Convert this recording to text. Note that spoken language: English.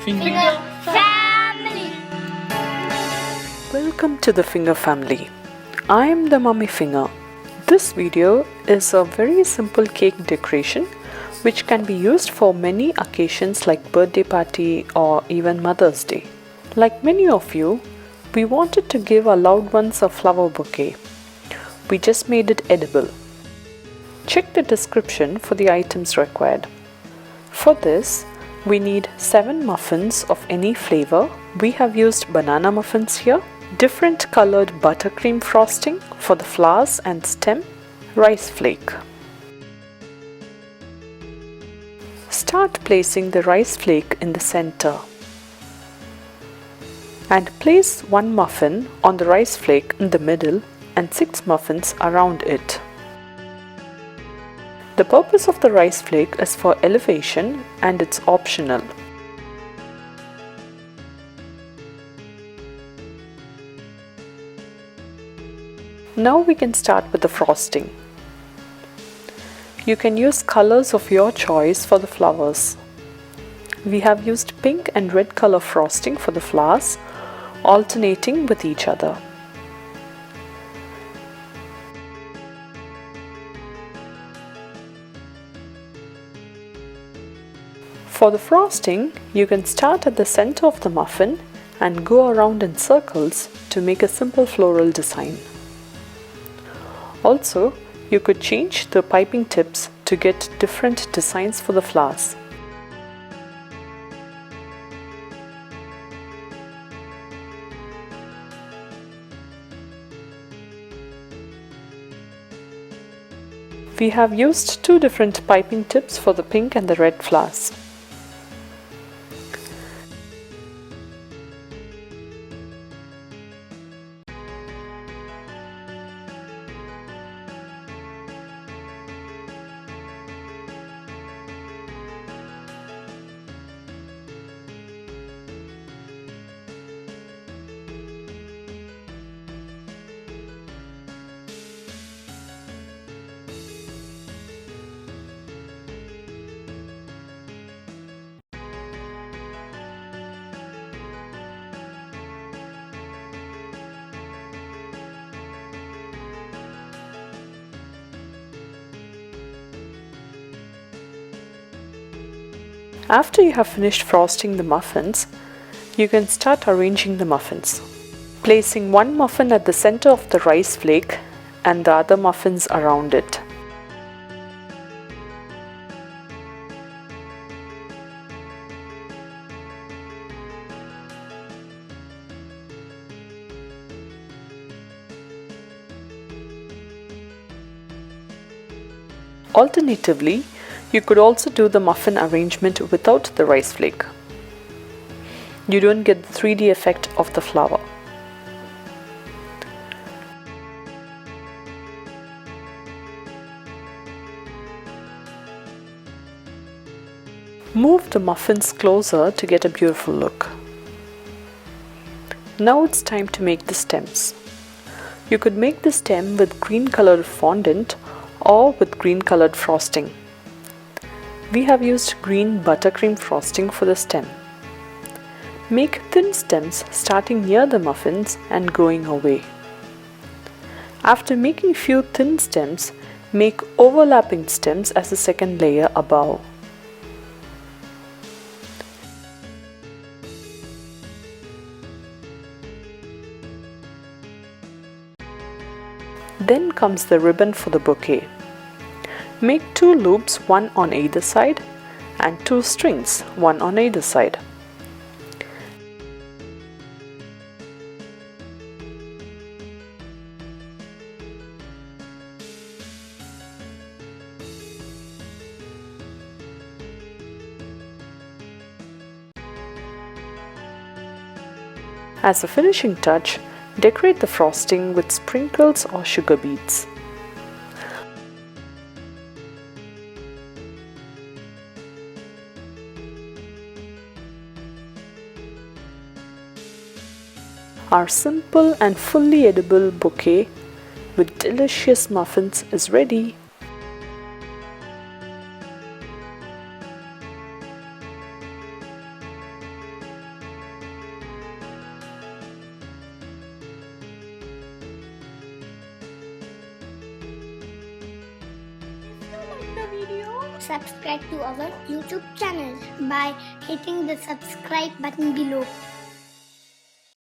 Finger family. Welcome to the Finger family. I am the Mummy Finger. This video is a very simple cake decoration which can be used for many occasions like birthday party or even Mother's Day. Like many of you, we wanted to give our loved ones a flower bouquet. We just made it edible. Check the description for the items required. For this, we need 7 muffins of any flavor. We have used banana muffins here, different colored buttercream frosting for the flowers and stem, rice flake. Start placing the rice flake in the center and place 1 muffin on the rice flake in the middle and 6 muffins around it. The purpose of the rice flake is for elevation and it's optional. Now we can start with the frosting. You can use colors of your choice for the flowers. We have used pink and red color frosting for the flowers, alternating with each other. For the frosting, you can start at the center of the muffin and go around in circles to make a simple floral design. Also, you could change the piping tips to get different designs for the flowers. We have used 2 different piping tips for the pink and the red flowers. After you have finished frosting the muffins, you can start arranging the muffins. Placing 1 muffin at the center of the rice flake and the other muffins around it. Alternatively, you could also do the muffin arrangement without the rice flake. You don't get the 3D effect of the flower. Move the muffins closer to get a beautiful look. Now it's time to make the stems. You could make the stem with green colored fondant or with green colored frosting. We have used green buttercream frosting for the stem. Make thin stems starting near the muffins and going away. After making few thin stems, make overlapping stems as a second layer above. Then comes the ribbon for the bouquet. Make 2 loops, 1 on either side, and 2 strings, 1 on either side. As a finishing touch, decorate the frosting with sprinkles or sugar beads. Our simple and fully edible bouquet with delicious muffins is ready. subscribe to our YouTube channel by hitting the subscribe button below.